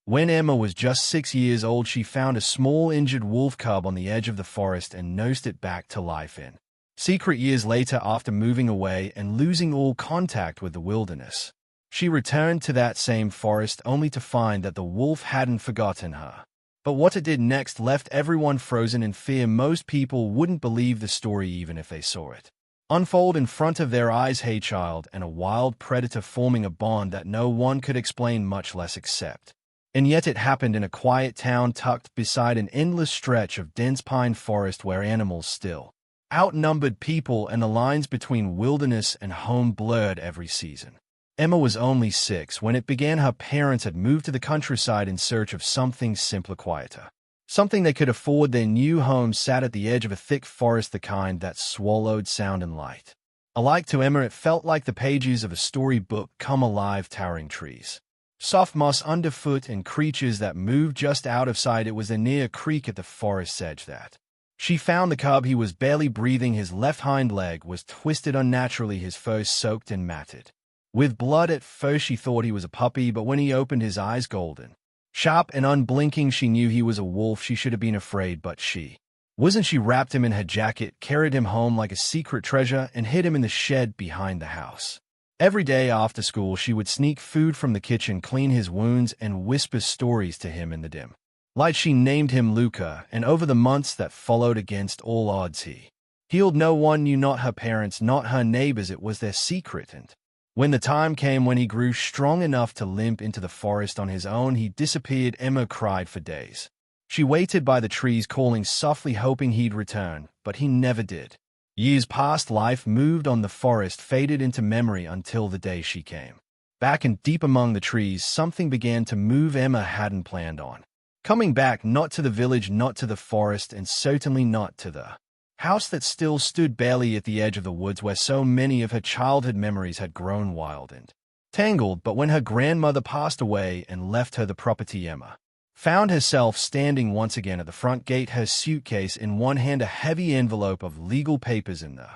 When Emma was just 6 years old, she found a small injured wolf cub on the edge of the forest and nursed it back to life in secret. Years later, after moving away and losing all contact with the wilderness, she returned to that same forest only to find that the wolf hadn't forgotten her. But what it did next left everyone frozen in fear. Most people wouldn't believe the story even if they saw it unfold in front of their eyes. A child and a wild predator forming a bond that no one could explain, much less accept. And yet it happened in a quiet town tucked beside an endless stretch of dense pine forest where animals still outnumbered people and the lines between wilderness and home blurred every season. Emma was only 6 when it began. Her parents had moved to the countryside in search of something simpler, quieter. Something they could afford. Their new home sat at the edge of a thick forest, the kind that swallowed sound and light. Alike to Emma, it felt like the pages of a storybook come alive. Towering trees, soft moss underfoot, and creatures that moved just out of sight. It was near a creek at the forest's edge that she found the cub. He was barely breathing. His left hind leg was twisted unnaturally, his fur soaked and matted with blood. At first she thought he was a puppy, but when he opened his eyes, golden, sharp and unblinking, she knew he was a wolf. She should have been afraid, but she wasn't. She wrapped him in her jacket, carried him home like a secret treasure, and hid him in the shed behind the house. Every day after school, she would sneak food from the kitchen, clean his wounds, and whisper stories to him in the dim light. She named him Luca, and over the months that followed, against all odds, he healed. No one knew, not her parents, not her neighbors. It was their secret. And when the time came when he grew strong enough to limp into the forest on his own, he disappeared. Emma cried for days. She waited by the trees, calling softly, hoping he'd return, but he never did. Years passed. Life moved on. The forest faded into memory until the day she came back, and deep among the trees something began to move. Emma hadn't planned on coming back, not to the village, not to the forest, and certainly not to the house that still stood barely at the edge of the woods where so many of her childhood memories had grown wild and tangled. But when her grandmother passed away and left her the property, Emma found herself standing once again at the front gate, her suitcase in one hand, a heavy envelope of legal papers in the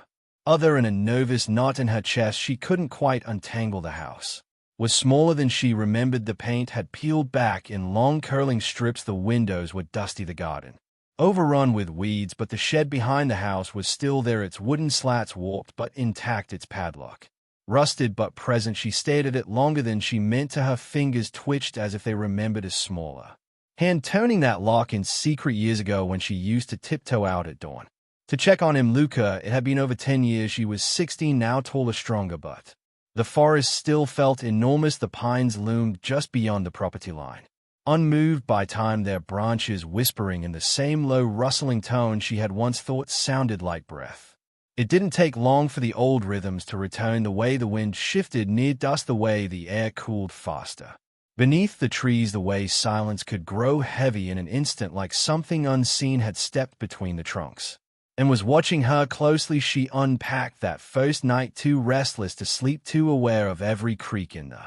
other, and a nervous knot in her chest. She couldn't quite untangle. The house was smaller than she remembered. The paint had peeled back in long curling strips. The windows were dusty, the garden overrun with weeds, but the shed behind the house was still there, its wooden slats warped but intact, its padlock rusted but present. She stared at it longer than she meant to. Her fingers twitched as if they remembered a smaller hand turning that lock in secret years ago when she used to tiptoe out at dawn to check on him. Luca. It had been over 10 years. She was 16 now, taller, stronger, but the forest still felt enormous. The pines loomed just beyond the property line, unmoved by time, their branches whispering in the same low, rustling tone she had once thought sounded like breath. It didn't take long for the old rhythms to return, the way the wind shifted near dusk, the way the air cooled faster beneath the trees, the way silence could grow heavy in an instant, like something unseen had stepped between the trunks and was watching her closely. She unpacked that first night, too restless to sleep, too aware of every creak in the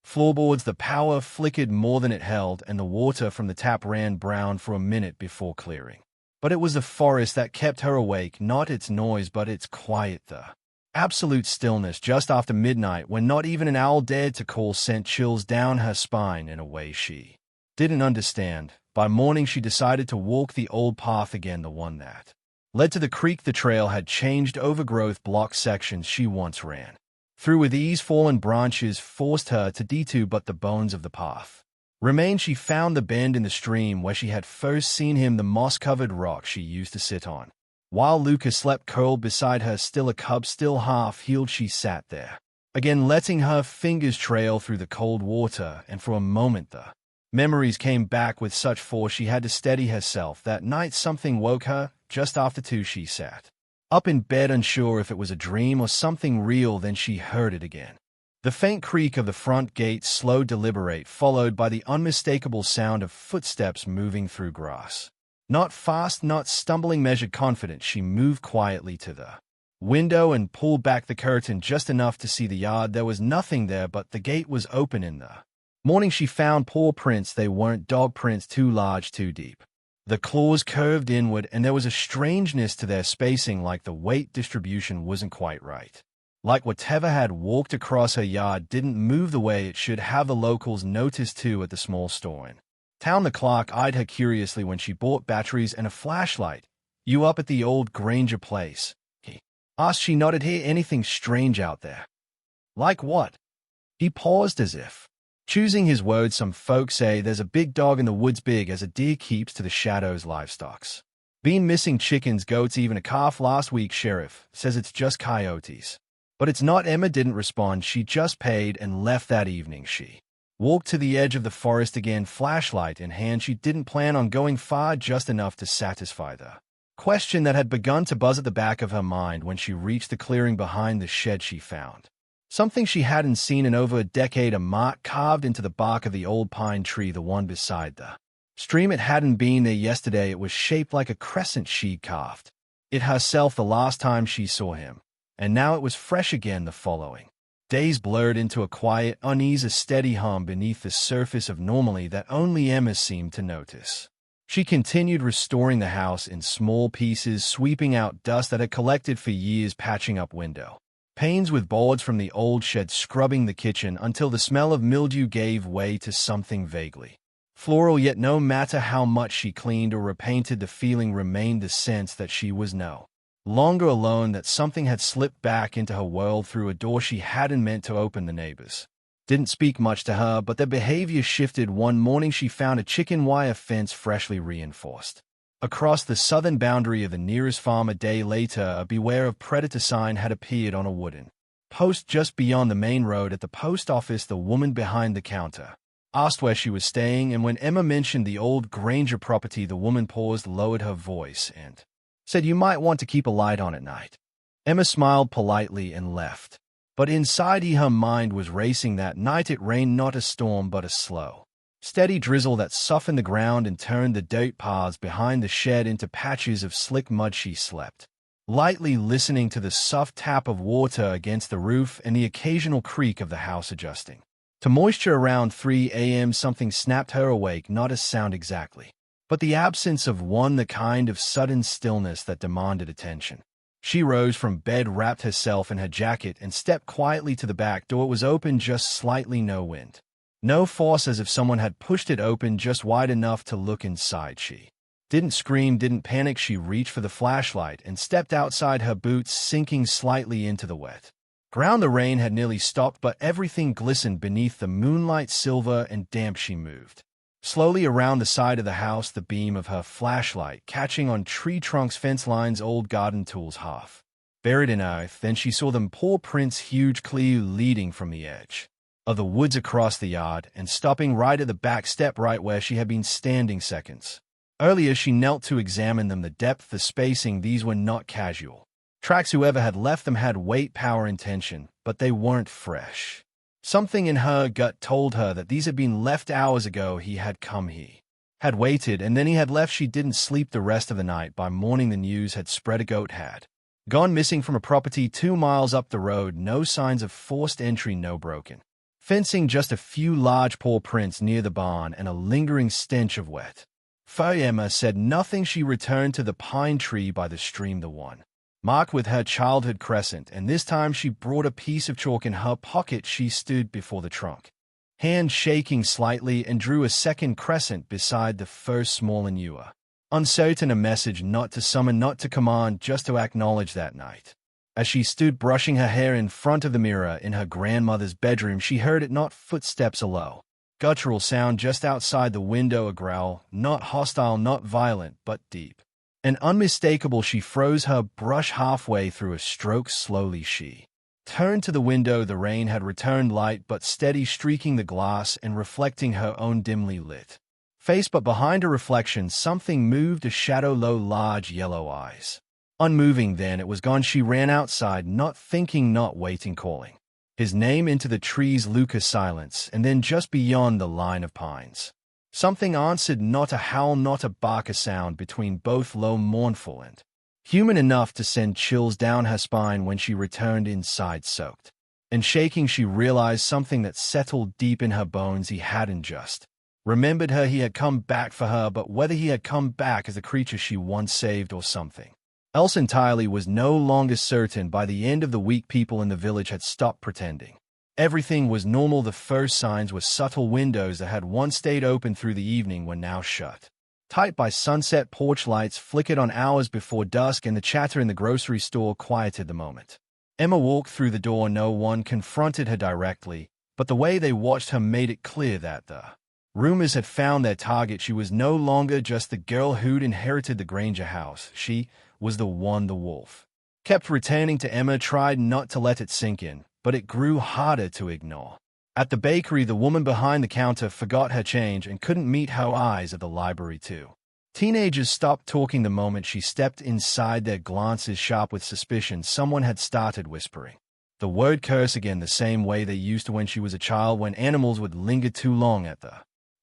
floorboards. The power flickered more than it held, and the water from the tap ran brown for a minute before clearing. But it was the forest that kept her awake, not its noise, but its quiet, the absolute stillness just after midnight, when not even an owl dared to call, sent chills down her spine in a way she didn't understand. By morning, she decided to walk the old path again, the one that led to the creek. The trail had changed. Overgrowth blocked sections she once ran through with ease. Fallen branches forced her to detour, but the bones of the path remained. She found the bend in the stream where she had first seen him, the moss-covered rock she used to sit on while Luca slept, curled beside her, still a cub, still half-healed. She sat there, again letting her fingers trail through the cold water, and for a moment the memories came back with such force she had to steady herself. That night something woke her. Just after 2, she sat up in bed, unsure if it was a dream or something real. Then she heard it again. The faint creak of the front gate, slow, deliberate, followed by the unmistakable sound of footsteps moving through grass. Not fast, not stumbling, measured, confident. She moved quietly to the window and pulled back the curtain just enough to see the yard. There was nothing there, but the gate was open. In the morning, she found paw prints. They weren't dog prints, too large, too deep. The claws curved inward, and there was a strangeness to their spacing, like the weight distribution wasn't quite right. Like whatever had walked across her yard didn't move the way it should have. The locals noticed too at the small store, and Town the clerk eyed her curiously when she bought batteries and a flashlight. You up at the old Granger place? He asked. She nodded. Hear anything strange out there? Like what? He paused as if choosing his words. Some folks say there's a big dog in the woods, big as a deer, keeps to the shadows livestocks. Been missing chickens, goats, even a calf last week. Sheriff says it's just coyotes. But it's not. Emma didn't respond. She just paid and left that evening. She walked to the edge of the forest again, flashlight in hand. She didn't plan on going far, just enough to satisfy the question that had begun to buzz at the back of her mind. When she reached the clearing behind the shed, she found something she hadn't seen in over a decade, a mark carved into the bark of the old pine tree, the one beside the stream. It hadn't been there yesterday. It was shaped like a crescent she'd carved it herself the last time she saw him, and now it was fresh again the following. Days blurred into a quiet unease, a steady hum beneath the surface of normality that only Emma seemed to notice. She continued restoring the house in small pieces, sweeping out dust that had collected for years, patching up window panes with boards from the old shed, scrubbing the kitchen until the smell of mildew gave way to something vaguely floral. Yet no matter how much she cleaned or repainted, the feeling remained, the sense that she was no longer alone, that something had slipped back into her world through a door she hadn't meant to open. The neighbors didn't speak much to her, but their behavior shifted. One morning she found a chicken wire fence freshly reinforced across the southern boundary of the nearest farm. A day later, a "Beware of Predator" sign had appeared on a wooden post just beyond the main road. At the post office, the woman behind the counter asked where she was staying, and when Emma mentioned the old Granger property, the woman paused, lowered her voice, and said, "You might want to keep a light on at night." Emma smiled politely and left. But inside her mind was racing. That night it rained, not a storm but a slow, steady drizzle that softened the ground and turned the dirt paths behind the shed into patches of slick mud. She slept lightly, listening to the soft tap of water against the roof and the occasional creak of the house adjusting to moisture. Around 3 a.m. something snapped her awake, not a sound exactly, but the absence of one, the kind of sudden stillness that demanded attention. She rose from bed, wrapped herself in her jacket, and stepped quietly to the back door. It was open just slightly, no wind, no force, as if someone had pushed it open just wide enough to look inside. She didn't scream, didn't panic. She reached for the flashlight and stepped outside, her boots sinking slightly into the wet ground. The rain had nearly stopped, but everything glistened beneath the moonlight, silver and damp. She moved slowly around the side of the house, the beam of her flashlight catching on tree trunks, fence lines, old garden tools half buried in earth. Then she saw them, paw prints, huge, clear, leading from the edge of the woods across the yard and stopping right at the back step, right where she had been standing seconds earlier. She knelt to examine them, the depth, the spacing. These were not casual tracks. Whoever had left them had weight, power, intention, but they weren't fresh. Something in her gut told her that these had been left hours ago. He had come, he had waited, and then he had left. She didn't sleep the rest of the night. By morning the news had spread. A goat had gone missing from a property 2 miles up the road. No signs of forced entry, no broken fencing, just a few large paw prints near the barn and a lingering stench of wet fur. Emma said nothing. She returned to the pine tree by the stream, the one marked with her childhood crescent, and this time she brought a piece of chalk in her pocket. She stood before the trunk, hand shaking slightly, and drew a second crescent beside the first, small and newer, uncertain, a message not to summon, not to command, just to acknowledge. That night, as she stood brushing her hair in front of the mirror in her grandmother's bedroom, she heard it, not footsteps, a low, guttural sound just outside the window, a growl, not hostile, not violent, but deep and unmistakable. She froze, her brush halfway through a stroke. Slowly she turned to the window. The rain had returned, light but steady, streaking the glass and reflecting her own dimly lit face. But behind her reflection something moved, a shadow, low, large, yellow eyes unmoving. Then it was gone. She ran outside, not thinking, not waiting, calling his name into the trees. Luca. Silence, and then just beyond the line of pines something answered, not a howl, not a bark, a sound between both, low, mournful, and human enough to send chills down her spine. When she returned inside, soaked and shaking, she realized something that settled deep in her bones. He hadn't just remembered her, he had come back for her, but whether he had come back as the creature she once saved or something else entirely was no longer certain. By the end of the week, people in the village had stopped pretending Everything was normal. The first signs were subtle. Windows that had once stayed open through the evening were now shut tight by sunset. Porch lights flickered on hours before dusk, and the chatter in the grocery store quieted the moment. Emma walked through the door. No one confronted her directly, but the way they watched her made it clear that the rumors had found their target. She was no longer just the girl who'd inherited the Granger house. She was the one the wolf kept returning to. Emma tried not to let it sink in, but it grew harder to ignore. At the bakery, the woman behind the counter forgot her change and couldn't meet her eyes. At the library, too. Teenagers stopped talking the moment she stepped inside, their glances sharp with suspicion. Someone had started whispering the word curse again, the same way they used to when she was a child, when animals would linger too long at the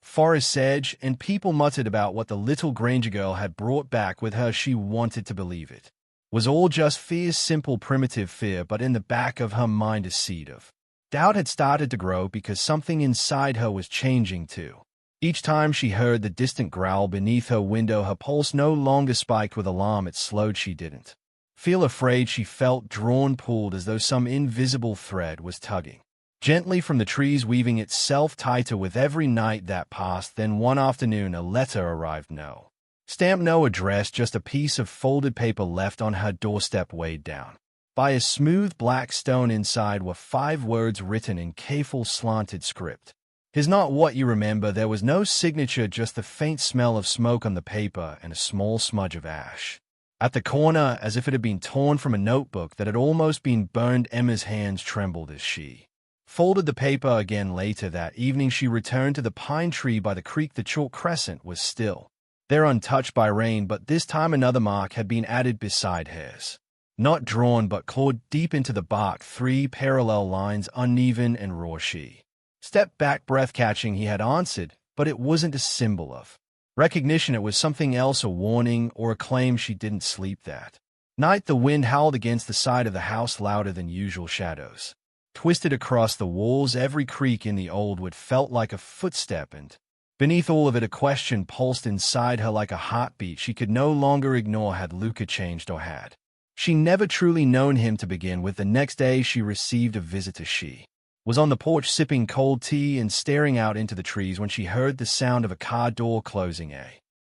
forest's edge, and people muttered about what the little Granger girl had brought back with her. She wanted to believe it was all just fear, simple, primitive fear, but in the back of her mind a seed of doubt had started to grow, because something inside her was changing too. Each time she heard the distant growl beneath her window, her pulse no longer spiked with alarm. It slowed. She didn't feel afraid. She felt drawn, pulled, as though some invisible thread was tugging gently from the trees, weaving itself tighter with every night that passed. Then one afternoon a letter arrived. No stamp, no address, just a piece of folded paper left on her doorstep, weighed down by a smooth black stone. Inside were 5 words written in careful slanted script. "Here's not what you remember." There was no signature, just the faint smell of smoke on the paper and a small smudge of ash at the corner, as if it had been torn from a notebook that had almost been burned. Emma's hands trembled as she folded the paper again. Later that evening she returned to the pine tree by the creek. The chalk crescent was still there, untouched by rain, but this time another mark had been added beside hers. Not drawn, but clawed deep into the bark, 3 parallel lines, uneven and raw. She stepped back, breath catching. He had answered, but it wasn't a symbol of recognition. It was something else, a warning or a claim. She didn't sleep that night. The wind howled against the side of the house, louder than usual. Shadows twisted across the walls. Every creak in the old wood felt like a footstep, and beneath all of it a question pulsed inside her like a heartbeat she could no longer ignore. Had Luca changed, or had she never truly known him to begin with? The next day she received a visitor. She was on the porch sipping cold tea and staring out into the trees when she heard the sound of a car door closing. A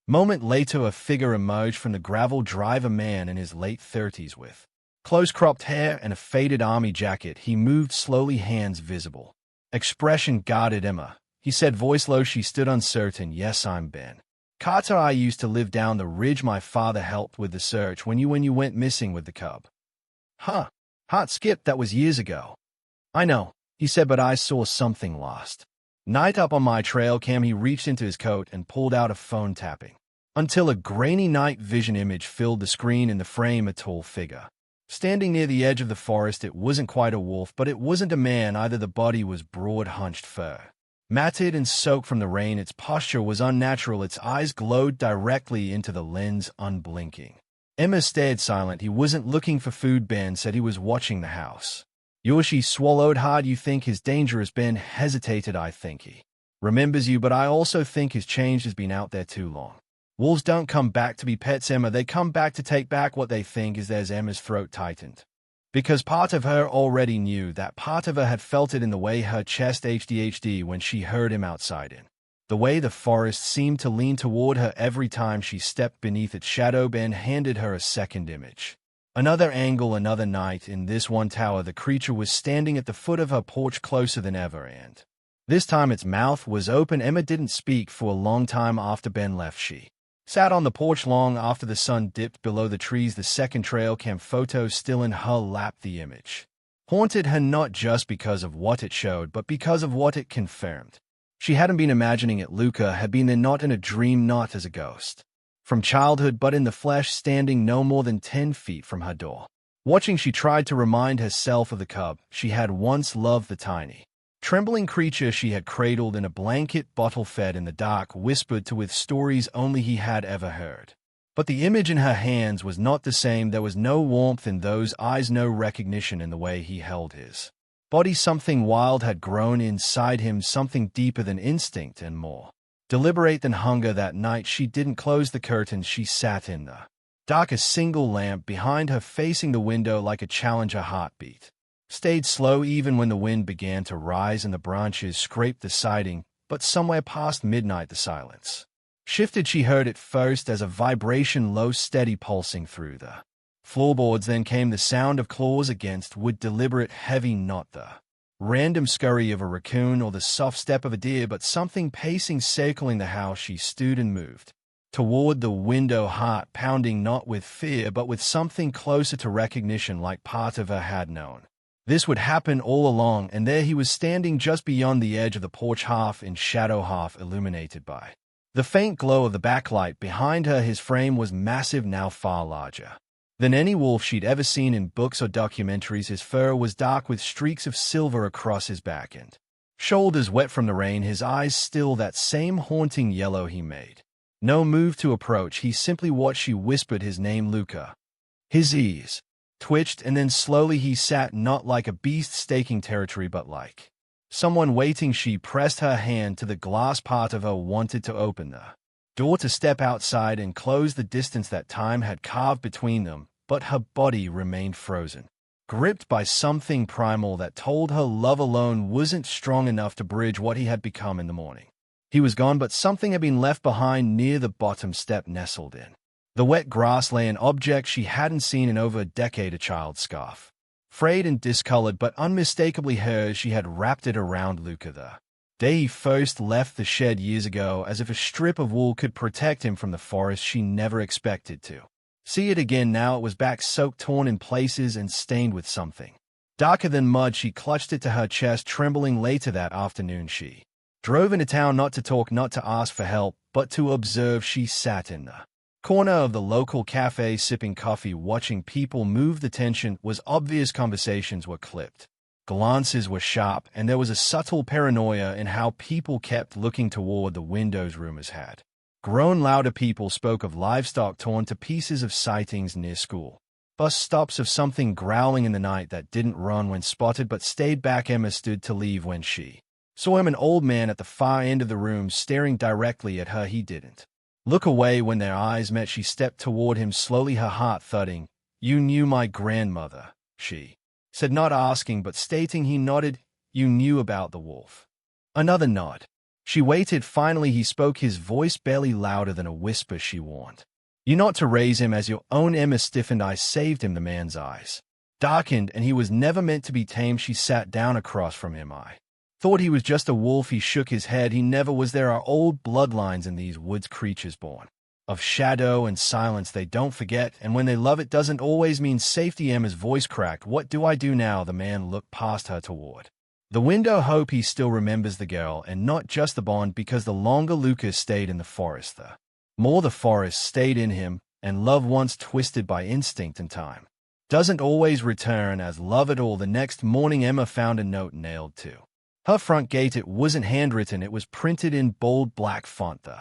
moment later a figure emerged from the gravel drive, a man in his late 30s with close-cropped hair and a faded army jacket. He moved slowly, hands visible. Expression guarded. "Emma," he said, voice low. She stood uncertain. "Yes, I'm Ben Carter. I used to live down the ridge. My father helped with the search when you went missing with the cub." "Huh. Heart skipped. That was years ago." "I know," he said, "but I saw something last night up on my trail cam." He reached into his coat and pulled out a phone, tapping until a grainy night vision image filled the screen. In the frame, a tall figure standing near the edge of the forest. It wasn't quite a wolf, but it wasn't a man either. The body was broad, hunched, fur matted and soaked from the rain. Its posture was unnatural. Its eyes glowed directly into the lens, unblinking. Emma stared, silent. "He wasn't looking for food," Ben said. "He was watching the house." She swallowed hard. "You think he's dangerous?" Ben hesitated. "I think he remembers you, but I also think his change has been out there too long. Wolves don't come back to be pets, Emma. They come back to take back what they think is theirs." Emma's throat tightened, because part of her already knew. That part of her had felt it in the way her chest HDHD when she heard him outside, in the way the forest seemed to lean toward her every time she stepped beneath its shadow. Ben handed her a second image. Another angle, another night. In this one tower, the creature was standing at the foot of her porch, closer than ever, and this time its mouth was open. Emma didn't speak for a long time after Ben left. She sat on the porch long after the sun dipped below the trees, the second trail cam photo still in her lap. The image haunted her, not just because of what it showed, but because of what it confirmed. She hadn't been imagining it. Luca had been there, not in a dream, not as a ghost from childhood, but in the flesh, standing no more than 10 feet from her door. Watching, she tried to remind herself of the cub she had once loved, the tiny, trembling creature she had cradled in a blanket, bottle-fed in the dark, whispered to with stories only he had ever heard. But the image in her hands was not the same. There was no warmth in those eyes, no recognition in the way he held his body. Something wild had grown inside him, something deeper than instinct and more deliberate than hunger. That night she didn't close the curtains. She sat in the dark, a single lamp behind her facing the window like a challenge, a heartbeat Stayed slow even when the wind began to rise and the branches scraped the siding, but somewhere past midnight the silence shifted. She heard it first as a vibration, low, steady, pulsing through the floorboards. Then came the sound of claws against wood, deliberate, heavy, not the random scurry of a raccoon or the soft step of a deer, but something pacing, circling the house. She stood and moved toward the window, heart pounding, not with fear, but with something closer to recognition, like part of her had known this would happen all along. And there he was, standing just beyond the edge of the porch, half in shadow, half illuminated by the faint glow of the backlight behind her. His frame was massive, now far larger than any wolf she'd ever seen in books or documentaries. His fur was dark with streaks of silver across his back and shoulders, wet from the rain. His eyes still that same haunting yellow. He made no move to approach. He simply watched. She whispered his name, Luca. His ears twitched, and then slowly he sat, not like a beast staking territory, but like someone waiting. She pressed her hand to the glass. Part of her wanted to open the door to step outside and close the distance that time had carved between them, but her body remained frozen, gripped by something primal that told her love alone wasn't strong enough to bridge what he had become in the morning. He was gone, but something had been left behind near the bottom step, nestled in the wet grass lay an object she hadn't seen in over a decade, a child's scarf. Frayed and discolored, but unmistakably hers. She had wrapped it around Luca the day he first left the shed years ago, as if a strip of wool could protect him from the forest. She never expected to see it again. Now it was back, soaked, torn in places, and stained with something darker than mud. She clutched it to her chest, trembling. Later that afternoon she drove into town, not to talk, not to ask for help, but to observe. She sat in the corner of the local cafe, sipping coffee, watching people move. The tension was obvious. Conversations were clipped, glances were sharp, and there was a subtle paranoia in how people kept looking toward the windows. Rumors had grown louder. People spoke of livestock torn to pieces, of sightings near school bus stops, of something growling in the night that didn't run when spotted but stayed back. Emma stood to leave when she saw him, an old man at the far end of the room, staring directly at her. He didn't look away. When their eyes met, she stepped toward him slowly, her heart thudding. "You knew my grandmother," she said, not asking but stating. He nodded. "You knew about the wolf?" Another nod. She waited. Finally he spoke, his voice barely louder than a whisper. "She warned you not to raise him as your own." Emma stiffened. "I saved him." The man's eyes darkened. "And he was never meant to be tamed." She sat down across from him. "I thought he was just a wolf." He shook his head. "He never was. There are old bloodlines in these woods, creatures born of shadow and silence. They don't forget, and when they love, it doesn't always mean safety." Emma's voice cracked. "What do I do now?" The man looked past her toward the window. "Hope he still remembers the girl, and not just the bond, because the longer Lucas stayed in the forest, the more the forest stayed in him, and love, once twisted by instinct and time, doesn't always return as love at all." The next morning Emma found a note nailed to her front gate. It wasn't handwritten. It was printed in bold black font, the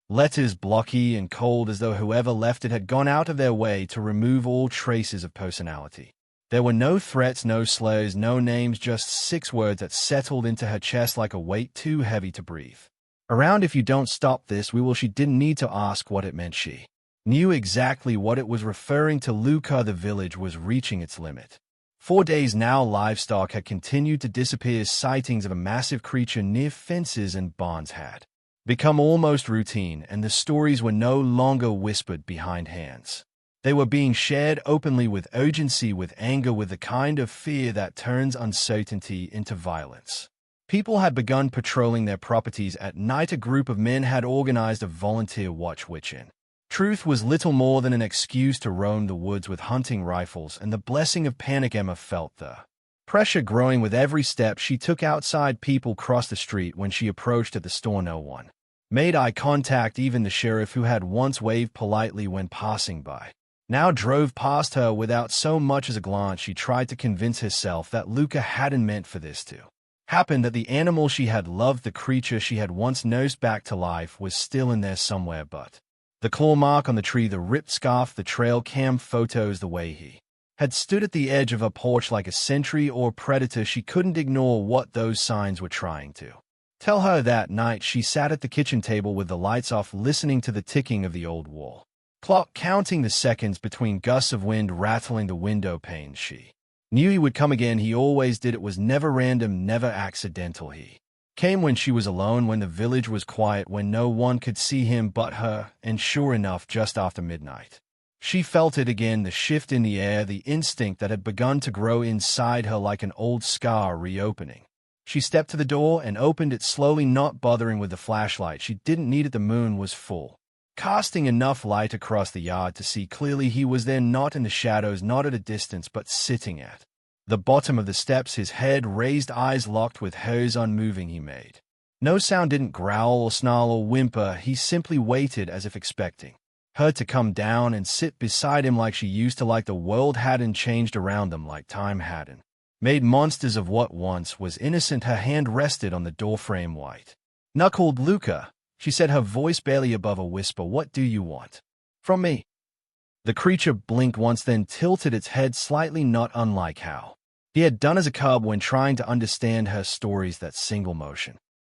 letters blocky and cold, as though whoever left it had gone out of their way to remove all traces of personality. There were no threats, no slurs, no names, just 6 words that settled into her chest like a weight too heavy to breathe. "Around if you don't stop this, we will." She didn't need to ask what it meant. She knew exactly what it was referring to. Luca, the village was reaching its limit. 4 days now, livestock had continued to disappear. Sightings of a massive creature near fences and barns had become almost routine, and the stories were no longer whispered behind hands. They were being shared openly, with urgency, with anger, with the kind of fear that turns uncertainty into violence. People had begun patrolling their properties at night. A group of men had organized a volunteer watch, which in truth was little more than an excuse to roam the woods with hunting rifles, and the blessing of panic. Emma felt the pressure growing with every step she took outside. People crossed the street when she approached at the store. No one made eye contact. Even the sheriff, who had once waved politely when passing by, now drove past her without so much as a glance. She tried to convince herself that Luca hadn't meant for this to happen, that the animal she had loved, the creature she had once nursed back to life, was still in there somewhere. But the claw mark on the tree, the ripped scarf, the trail cam photos, the way he had stood at the edge of a porch like a sentry or predator, she couldn't ignore what those signs were trying to tell her. That night she sat at the kitchen table with the lights off, listening to the ticking of the old wall clock, counting the seconds between gusts of wind rattling the window panes. She Knew he would come again, he always did. It was never random, never accidental. He came when she was alone, when the village was quiet, when no one could see him but her, and sure enough, just after midnight. She felt it again, the shift in the air, the instinct that had begun to grow inside her like an old scar reopening. She stepped to the door and opened it slowly, not bothering with the flashlight. She didn't need it, the moon was full, casting enough light across the yard to see clearly. He was there, not in the shadows, not at a distance, but sitting at the bottom of the steps, his head raised, eyes locked with hers, unmoving. He made no sound, didn't growl or snarl or whimper. He simply waited, as if expecting her to come down and sit beside him like she used to, like the world hadn't changed around them, like time hadn't made monsters of what once was innocent. Her hand rested on the doorframe. White-knuckled. Luca, she said, her voice barely above a whisper. What do you want from me? The creature blinked once, then tilted its head slightly, not unlike how he had done as a cub when trying to understand her stories. That single motion